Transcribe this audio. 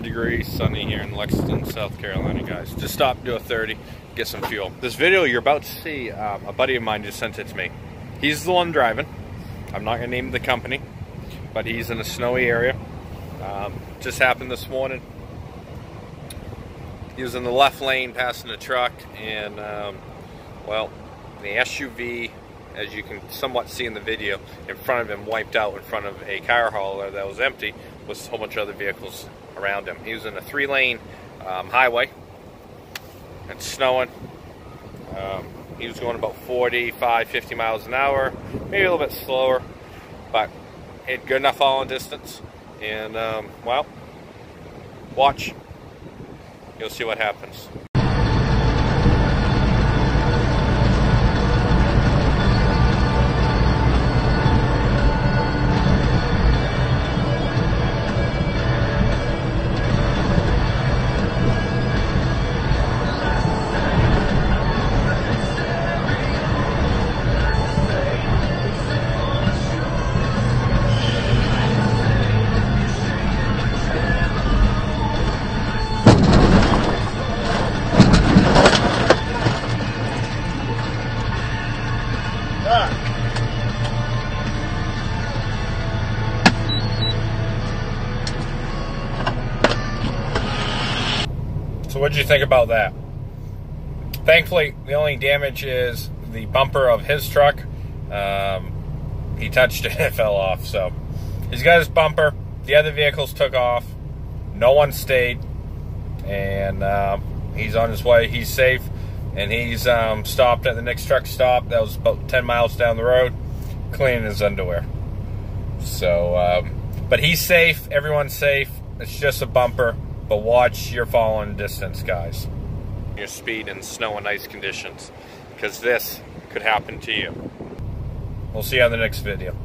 Degrees, sunny here in Lexington, South Carolina, guys. Just stopped to do a 30, get some fuel. This video you're about to see, a buddy of mine just sent it to me. He's the one driving. I'm not gonna name the company, but he's in a snowy area. Just happened this morning. He was in the left lane passing a truck, and well, the SUV, as you can somewhat see in the video, in front of him wiped out in front of a car hauler that was empty with a whole bunch of other vehicles around him. He was in a 3-lane highway. It's snowing. He was going about 45, 50 miles an hour, maybe a little bit slower, but he had good enough following distance. And well, watch. You'll see what happens. So what did you think about that? Thankfully, the only damage is the bumper of his truck. He touched it and it fell off. So he's got his bumper. The other vehicles took off. No one stayed. And he's on his way. He's safe. And he's stopped at the NICKR truck stop. That was about 10 miles down the road, cleaning his underwear. So, but he's safe. Everyone's safe. It's just a bumper. But watch your following distance, guys. Your speed in snow and ice conditions, because this could happen to you. We'll see you on the next video.